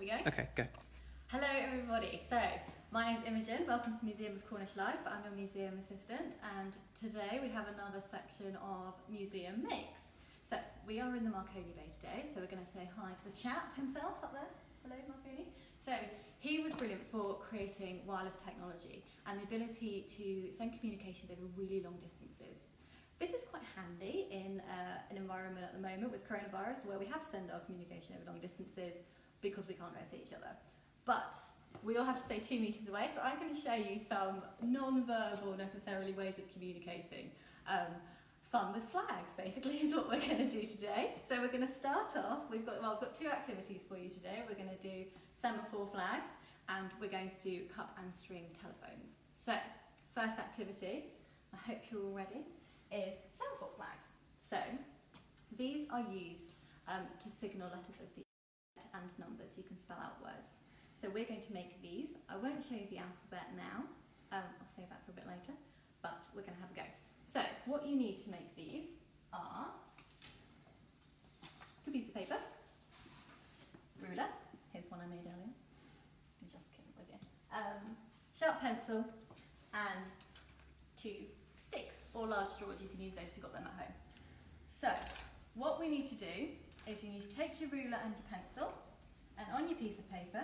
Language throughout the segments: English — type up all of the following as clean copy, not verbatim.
go? Okay, go. Hello everybody, so my name's Imogen, welcome to Museum of Cornish Life. I'm your museum assistant and today we have another section of Museum Makes. So we are in the Marconi Bay today, so we're going to say hi to the chap himself up there. Hello Marconi. So he was brilliant for creating wireless technology and the ability to send communications over really long distances. This is quite handy in an environment at the moment with coronavirus where we have to send our communication over long distances because we can't go see each other. But we all have to stay 2 meters away, so I'm going to show you some non-verbal necessarily ways of communicating. Fun with flags basically is what we're going to do today. So we're going to start off, we've got two activities for you today. We're going to do semaphore flags and we're going to do cup and string telephones. So first activity, I hope you're all ready, is semaphore flags. So these are used to signal letters of the alphabet and numbers. You can spell out words. So we're going to make these. I won't show you the alphabet now. I'll save that for a bit later, but we're going to have a go. So what you need to make these are a piece of paper, ruler, here's one I made earlier, I'm just kidding with you, sharp pencil and 2 sticks or large straws. You can use those if you've got them at home. So what we need to do is you need to take your ruler and your pencil and on your piece of paper,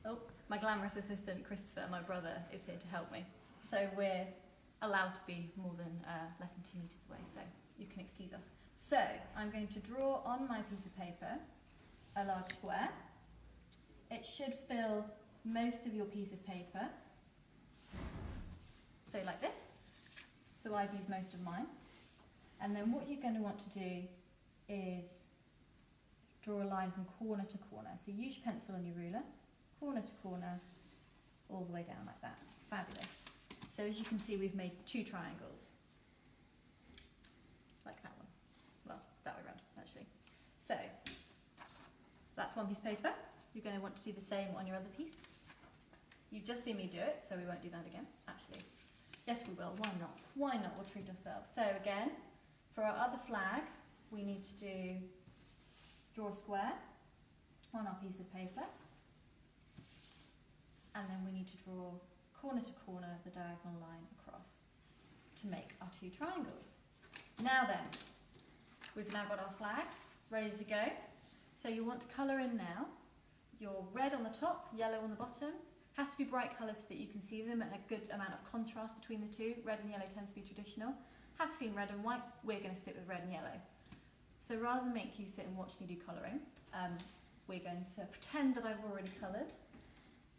oh, my glamorous assistant Christopher, my brother, is here to help me. So we're allowed to be more than less than 2 meters away, so you can excuse us. So I'm going to draw on my piece of paper a large square. It should fill most of your piece of paper. So like this. So I've used most of mine. And then what you're going to want to do is draw a line from corner to corner. So use your pencil and your ruler, corner to corner, all the way down like that. Fabulous. So as you can see, we've made 2 triangles. Like that one. Well, that way around, actually. So that's one piece of paper. You're going to want to do the same on your other piece. You've just seen me do it, so we won't do that again, actually. Yes, we will. Why not? Why not? We'll treat ourselves. So again, for our other flag, we need to draw a square on our piece of paper. And then we need to draw corner to corner the diagonal line across to make our 2 triangles. Now then, we've now got our flags ready to go. So you want to colour in now your red on the top, yellow on the bottom. Has to be bright colours so that you can see them and a good amount of contrast between the two. Red and yellow tends to be traditional. Have seen red and white, we're going to stick with red and yellow. So rather than make you sit and watch me do colouring, we're going to pretend that I've already coloured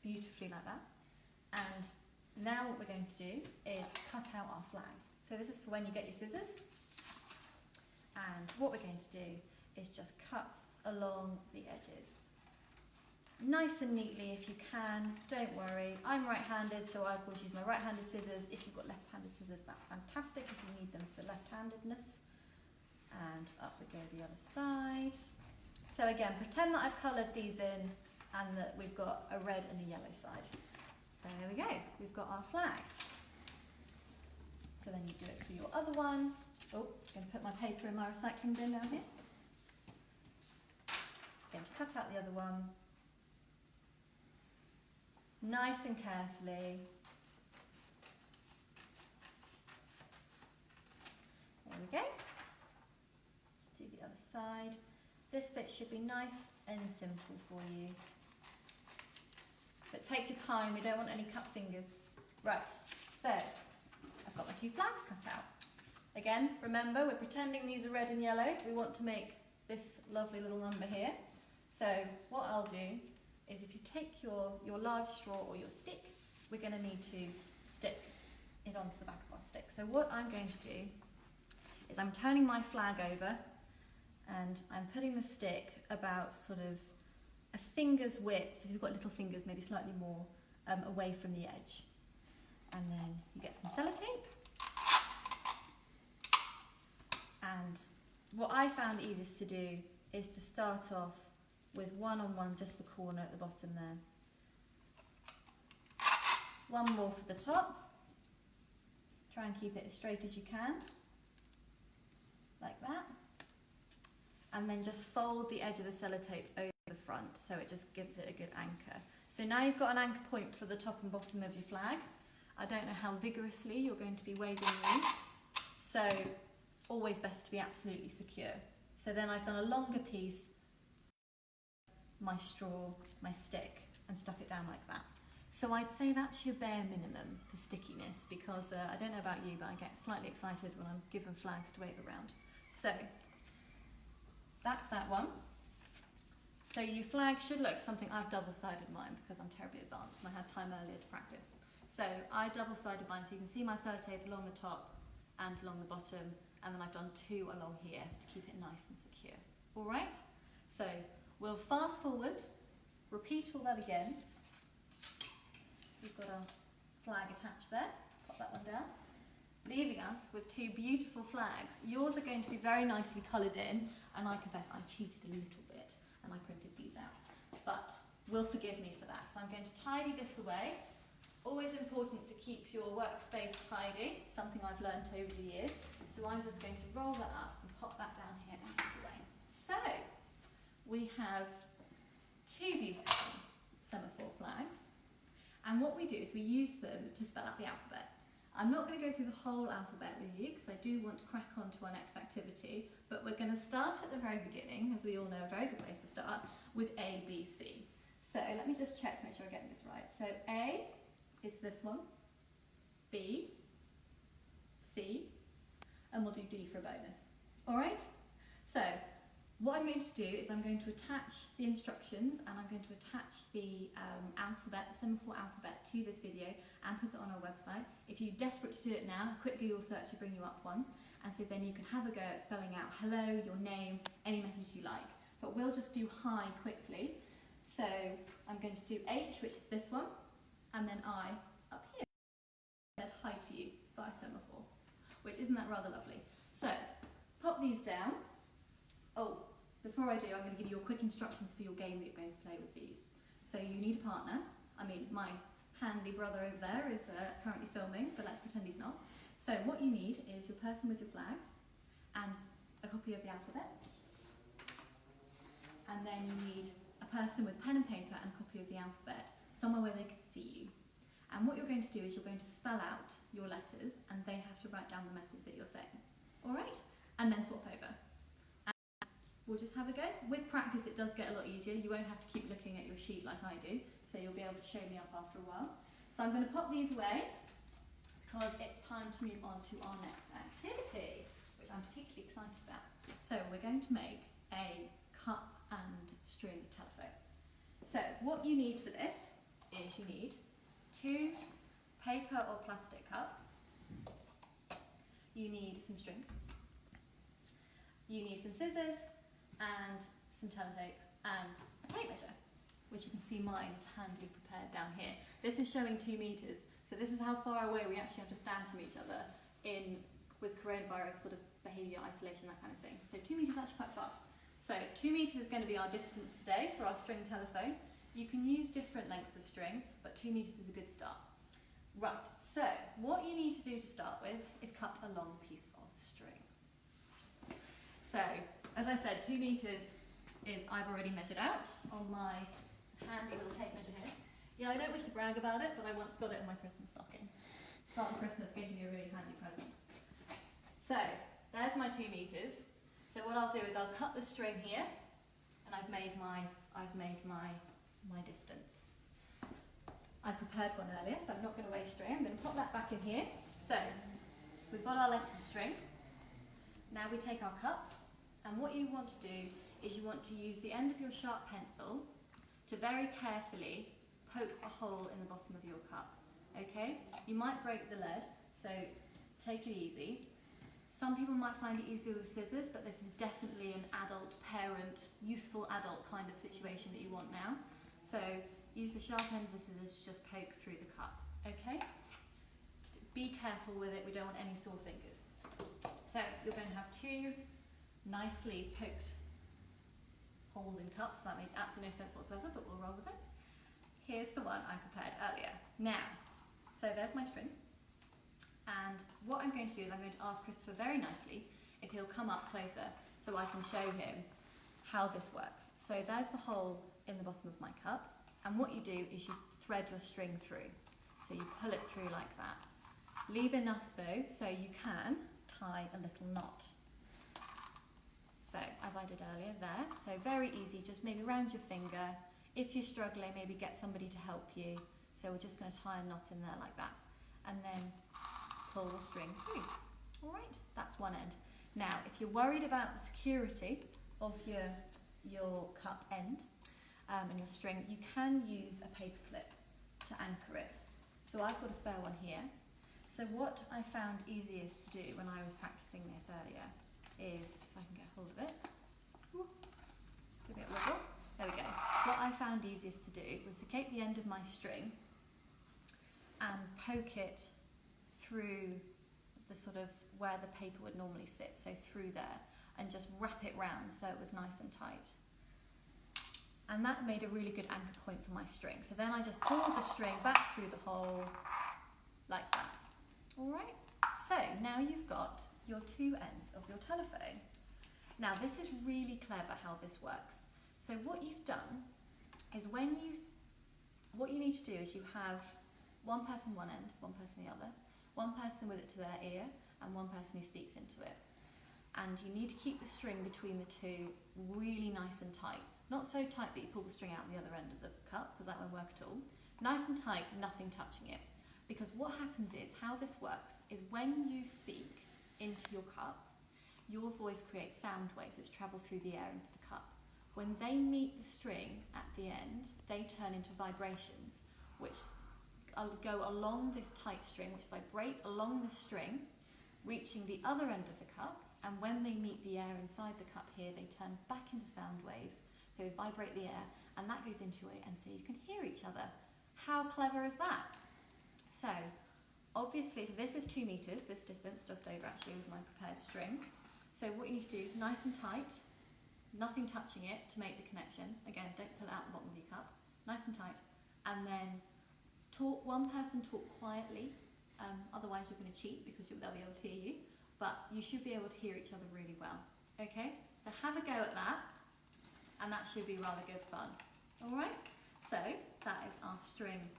beautifully like that. And now what we're going to do is cut out our flags. So this is for when you get your scissors. And what we're going to do is just cut along the edges. Nice and neatly if you can, don't worry. I'm right-handed, so I of course use my right-handed scissors. If you've got left-handed scissors, that's fantastic if you need them for left-handedness. And up we go the other side. So again, pretend that I've coloured these in and that we've got a red and a yellow side. There we go, we've got our flag. So then you do it for your other one. Oh, I'm going to put my paper in my recycling bin down here. Going to cut out the other one. Nice and carefully. There we go. Let's do the other side. This bit should be nice and simple for you. But take your time, we don't want any cut fingers. Right, so I've got my 2 flags cut out. Again, remember, we're pretending these are red and yellow. We want to make this lovely little number here. So what I'll do is if you take your large straw or your stick, we're going to need to stick it onto the back of our stick. So what I'm going to do is I'm turning my flag over and I'm putting the stick about sort of a finger's width, if you've got little fingers, maybe slightly more, away from the edge. And then you get some sellotape. And what I found easiest to do is to start off with one on one, just the corner at the bottom there. One more for the top. Try and keep it as straight as you can, like that. And then just fold the edge of the sellotape over the front, so it just gives it a good anchor. So now you've got an anchor point for the top and bottom of your flag. I don't know how vigorously you're going to be waving these, so always best to be absolutely secure. So then I've done a longer piece, my straw, my stick, and stuck it down like that. So I'd say that's your bare minimum for stickiness, because I don't know about you, but I get slightly excited when I'm given flags to wave around. So that's that one. So your flag should look something. I've double-sided mine because I'm terribly advanced and I had time earlier to practice. So I double-sided mine, so you can see my sellotape along the top and along the bottom, and then I've done 2 along here to keep it nice and secure. All right? So we'll fast forward, repeat all that again. We've got our flag attached there, pop that one down, leaving us with 2 beautiful flags. Yours are going to be very nicely coloured in, and I confess I cheated a little bit and I printed these out, but will forgive me for that. So I'm going to tidy this away. Always important to keep your workspace tidy, something I've learnt over the years. So I'm just going to roll that up and pop that down here out of the way. So we have 2 beautiful semaphore flags, and what we do is we use them to spell out the alphabet. I'm not going to go through the whole alphabet with you because I do want to crack on to our next activity, but we're going to start at the very beginning, as we all know a very good place to start, with A, B, C. So let me just check to make sure I'm getting this right. So A is this one, B, C, and we'll do D for a bonus. All right? So what I'm going to do is I'm going to attach the instructions, and I'm going to attach the alphabet, the semaphore alphabet, to this video and put it on our website. If you're desperate to do it now, a quick Google search will bring you up one, and so then you can have a go at spelling out hello, your name, any message you like. But we'll just do hi quickly. So I'm going to do H, which is this one, and then I up here. Said hi to you by semaphore, which isn't that rather lovely? So pop these down. Oh, before I do, I'm going to give you quick instructions for your game that you're going to play with these. So you need a partner. I mean, my handy brother over there is currently filming, but let's pretend he's not. So what you need is your person with your flags and a copy of the alphabet. And then you need a person with pen and paper and a copy of the alphabet, somewhere where they can see you. And what you're going to do is you're going to spell out your letters, and they have to write down the message that you're saying. All right? And then swap over. We'll just have a go. With practice, it does get a lot easier. You won't have to keep looking at your sheet like I do, so you'll be able to show me up after a while. So I'm going to pop these away because it's time to move on to our next activity, which I'm particularly excited about. So we're going to make a cup and string telephone. So what you need for this is you need 2 paper or plastic cups. You need some string. You need some scissors and some sellotape and a tape measure, which you can see mine is handily prepared down here. This is showing 2 meters, so this is how far away we actually have to stand from each other with coronavirus sort of behaviour, isolation, that kind of thing. So 2 meters is actually quite far. So 2 meters is going to be our distance today for our string telephone. You can use different lengths of string, but 2 meters is a good start. Right, so what you need to do to start with is cut a long piece of string. So, as I said, 2 meters is I've already measured out on my handy little tape measure here. Yeah, I don't wish to brag about it, but I once got it in my Christmas stocking. Father Christmas gave me a really handy present. So, there's my 2 meters. So what I'll do is I'll cut the string here, and I've made my distance. I prepared one earlier, so I'm not going to waste string. I'm going to pop that back in here. So, we've got our length of string. Now we take our cups, and what you want to do is you want to use the end of your sharp pencil to very carefully poke a hole in the bottom of your cup. Okay? You might break the lead, so take it easy. Some people might find it easier with scissors, but this is definitely an adult, parent, useful adult kind of situation that you want now. So use the sharp end of the scissors to just poke through the cup. Okay? Just be careful with it, we don't want any sore fingers. So you're going to have 2 nicely poked holes in cups. That made absolutely no sense whatsoever, but we'll roll with it. Here's the one I prepared earlier. Now, so there's my string. And what I'm going to do is I'm going to ask Christopher very nicely if he'll come up closer so I can show him how this works. So there's the hole in the bottom of my cup, and what you do is you thread your string through. So you pull it through like that. Leave enough though so you can tie a little knot. So as I did earlier there, so very easy, just maybe round your finger. If you're struggling, maybe get somebody to help you. So we're just going to tie a knot in there like that, and then pull the string through. All right, that's one end. Now, if you're worried about the security of your cup end and your string, you can use a paper clip to anchor it. So I've got a spare one here. So what I found easiest to do when I was practicing this earlier is, if I can get hold of it, give it a wiggle. There we go. What I found easiest to do was to take the end of my string and poke it through the sort of where the paper would normally sit, so through there, and just wrap it round so it was nice and tight. And that made a really good anchor point for my string. So then I just pulled the string back through the hole like that. All right, so now you've got your two ends of your telephone. Now this is really clever how this works. So what you've done is what you need to do is you have one person one end, one person the other, one person with it to their ear, and one person who speaks into it. And you need to keep the string between the two really nice and tight. Not so tight that you pull the string out the other end of the cup, because that won't work at all. Nice and tight, nothing touching it. Because what happens is, how this works, is when you speak into your cup, your voice creates sound waves which travel through the air into the cup. When they meet the string at the end, they turn into vibrations, which go along this tight string, which vibrate along the string, reaching the other end of the cup, and when they meet the air inside the cup here, they turn back into sound waves, so they vibrate the air, and that goes into it, and so you can hear each other. How clever is that? So, obviously, so this is 2 meters, this distance, just over actually with my prepared string. So what you need to do, nice and tight, nothing touching it to make the connection. Again, don't pull it out the bottom of your cup, nice and tight, and then one person talk quietly, otherwise you're going to cheat because they'll be able to hear you, but you should be able to hear each other really well. Okay, so have a go at that, and that should be rather good fun. Alright, so that is our string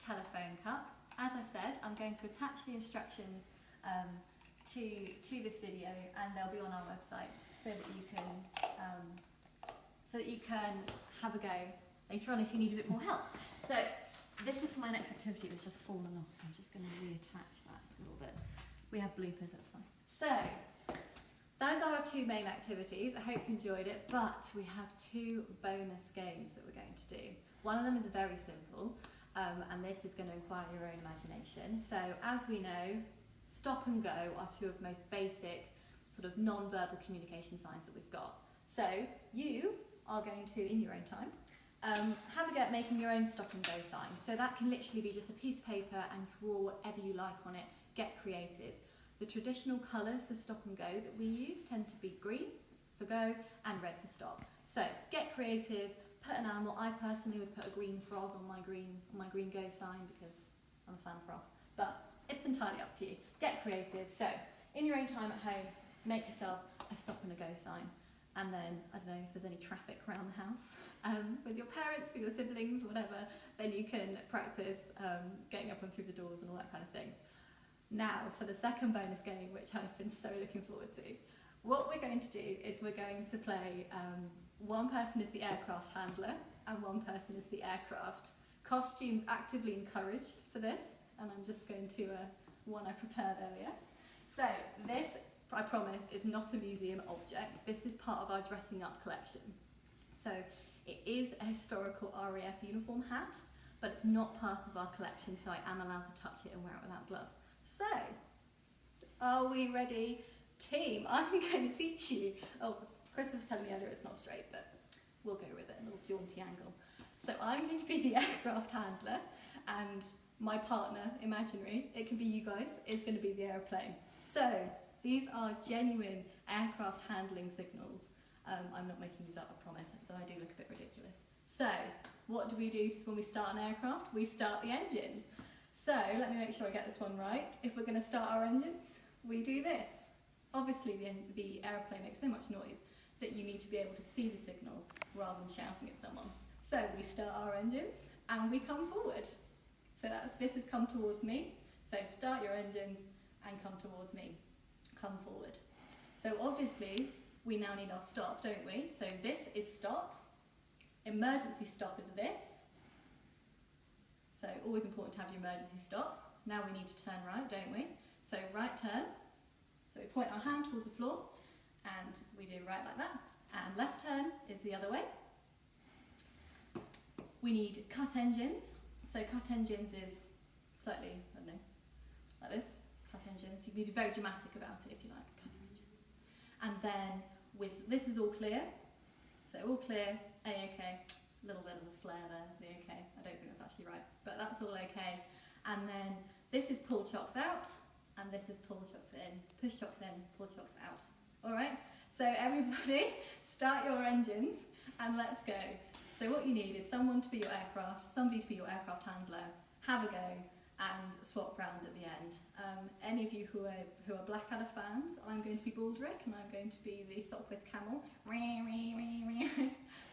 telephone cup. As I said, I'm going to attach the instructions to this video, and they'll be on our website so that you can have a go later on if you need a bit more help. So this is my next activity that's just fallen off, so I'm just going to reattach that a little bit. We have bloopers, that's fine. So those are our 2 main activities. I hope you enjoyed it, but we have 2 bonus games that we're going to do. One of them is very simple, and this is going to require your own imagination. So as we know, stop and go are 2 of the most basic sort of non-verbal communication signs that we've got. So you are going to, in your own time, have a go at making your own stop and go sign. So that can literally be just a piece of paper and draw whatever you like on it. Get creative. The traditional colours for stop and go that we use tend to be green for go and red for stop. So get creative, put an animal. I personally would put a green frog on my green go sign because I'm a fan of frogs, but it's entirely up to you. Get creative. So in your own time at home, make yourself a stop and a go sign. And then, I don't know, if there's any traffic around the house, with your parents, with your siblings, whatever, then you can practice getting up and through the doors and all that kind of thing. Now, for the second bonus game, which I've been so looking forward to, what we're going to do is we're going to play, one person is the aircraft handler and one person is the aircraft. Costumes actively encouraged for this, and I'm just going to one I prepared earlier. So this, I promise, is not a museum object. This is part of our dressing up collection. So it is a historical RAF uniform hat, but it's not part of our collection, so I am allowed to touch it and wear it without gloves. So, are we ready? Team, I'm going to teach you. Oh, Chris was telling me earlier it's not straight, but we'll go with it, a little jaunty angle. So I'm going to be the aircraft handler, and my partner, imaginary, it can be you guys, is going to be the aeroplane. So, these are genuine aircraft handling signals. I'm not making these up, I promise, but I do look a bit ridiculous. So, what do we do when we start an aircraft? We start the engines. So, let me make sure I get this one right. If we're going to start our engines, we do this. Obviously, the aeroplane makes so much noise that you need to be able to see the signal rather than shouting at someone. So we start our engines and we come forward. So this is come towards me. So start your engines and come towards me. Come forward. So obviously we now need our stop, don't we? So this is stop. Emergency stop is this. So always important to have your emergency stop. Now we need to turn right, don't we? So right turn. So we point our hand towards the floor and we do right like that. And left turn is the other way. We need cut engines. So cut engines is slightly, I don't know, like this. Cut engines. You can be very dramatic about it if you like. Cut engines. And then this is all clear. So all clear, A-OK. A little bit of a flare there, the OK. I don't think that's actually right, but that's all OK. And then this is pull chocks out, and this is pull chocks in. Push chocks in, pull chocks out. All right? So everybody, start your engines and let's go. So what you need is someone to be your aircraft, somebody to be your aircraft handler, have a go, and swap round at the end. Any of you who are Blackadder fans, I'm going to be Baldrick and I'm going to be the Sopwith Camel.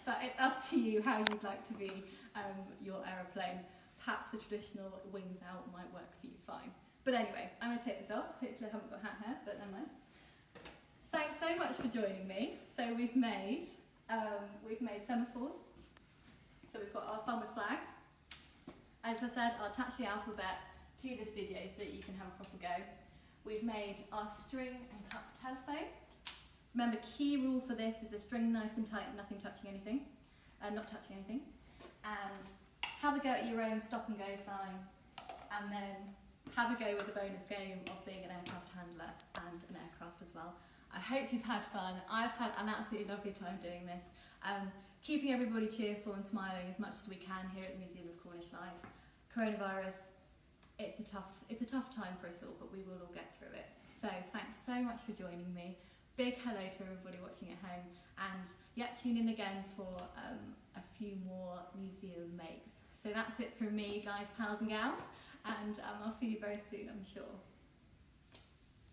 But it's up to you how you'd like to be your aeroplane. Perhaps the traditional wings out might work for you fine. But anyway, I'm going to take this off. Hopefully I haven't got hat hair, but never mind. Thanks so much for joining me. So we've made semaphores. So we've got our fun with flags. As I said, I'll attach the alphabet to this video so that you can have a proper go. We've made our string and cut telephone. Remember, key rule for this is a string nice and tight, nothing touching anything, not touching anything. And have a go at your own stop and go sign, and then have a go with the bonus game of being an aircraft handler and an aircraft as well. I hope you've had fun. I've had an absolutely lovely time doing this. Keeping everybody cheerful and smiling as much as we can here at the Museum of Cornish Life. Coronavirus, it's a tough time for us all, but we will all get through it. So thanks so much for joining me. Big hello to everybody watching at home, and yep, tune in again for a few more museum makes. So that's it from me, guys, pals and gals, and I'll see you very soon, I'm sure.